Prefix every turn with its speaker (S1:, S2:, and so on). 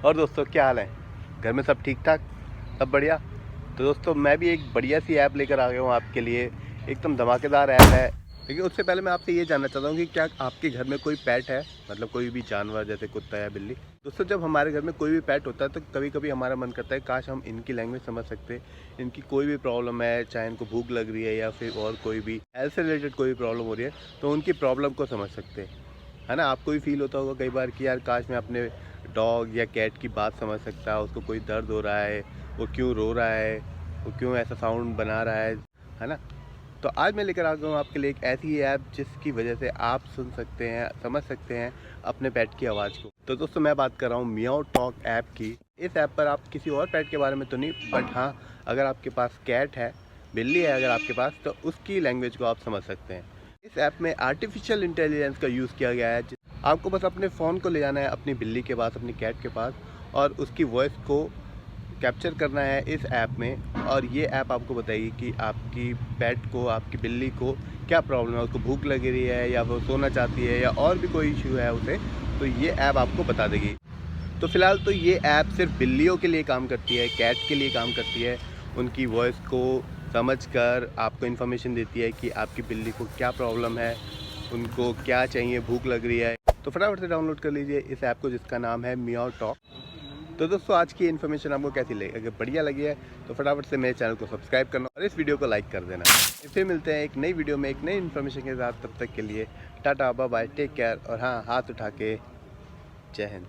S1: और दोस्तों क्या हाल है? घर में सब ठीक ठाक, सब बढ़िया। तो दोस्तों मैं भी एक बढ़िया सी ऐप लेकर आ गया हूँ आपके लिए। एकदम धमाकेदार ऐप है। लेकिन उससे पहले मैं आपसे ये जानना चाहता हूँ कि क्या आपके घर में कोई पेट है, मतलब कोई भी जानवर जैसे कुत्ता या बिल्ली। दोस्तों जब हमारे घर में कोई भी पेट होता है तो कभी कभी हमारा मन करता है काश हम इनकी लैंग्वेज समझ सकते। इनकी कोई भी प्रॉब्लम है, चाहे इनको भूख लग रही है या फिर और कोई भी हेल्थ से रिलेटेड कोई भी प्रॉब्लम हो रही है, तो उनकी प्रॉब्लम को समझ सकते, है ना। आपको भी फील होता होगा कई बार कि यार काश मैं अपने डॉग या कैट की बात समझ सकता, उसको कोई दर्द हो रहा है, वो क्यों रो रहा है, वो क्यों ऐसा साउंड बना रहा है ना। तो आज मैं लेकर आ गया हूँ आपके लिए एक ऐसी ऐप जिसकी वजह से आप सुन सकते हैं, समझ सकते हैं अपने पेट की आवाज़ को। तो दोस्तों मैं बात कर रहा हूँ मियाओ टॉक ऐप की। इस ऐप पर आप किसी और पेट के बारे में तो नहीं, बट हाँ, अगर आपके पास कैट है, बिल्ली है अगर आपके पास, तो उसकी लैंग्वेज को आप समझ सकते हैं। इस ऐप में आर्टिफिशियल इंटेलिजेंस का यूज़ किया गया है। आपको बस अपने फ़ोन को ले जाना है अपनी बिल्ली के पास, अपनी कैट के पास, और उसकी वॉइस को कैप्चर करना है इस ऐप में। और ये ऐप आपको बताएगी कि आपकी पेट को, आपकी बिल्ली को क्या प्रॉब्लम है, उसको भूख लग रही है या वो सोना चाहती है या और भी कोई इशू है उसे, तो ये ऐप आपको बता देगी। तो फ़िलहाल तो ये ऐप सिर्फ बिल्लियों के लिए काम करती है, कैट के लिए काम करती है। उनकी वॉइस को समझकर आपको इन्फॉर्मेशन देती है कि आपकी बिल्ली को क्या प्रॉब्लम है, उनको क्या चाहिए, भूख लग रही है। तो फटाफट से डाउनलोड कर लीजिए इस ऐप को जिसका नाम है मियाओ टॉक। तो दोस्तों आज की इन्फॉर्मेशन आपको कैसी लगी? अगर बढ़िया लगी है तो फटाफट से मेरे चैनल को सब्सक्राइब करना और इस वीडियो को लाइक कर देना। फिर मिलते हैं एक नई वीडियो में एक नई इन्फॉर्मेशन के साथ। तब तक के लिए tata, bye bye, take care, और हाँ, हाथ उठा के जय हिंद।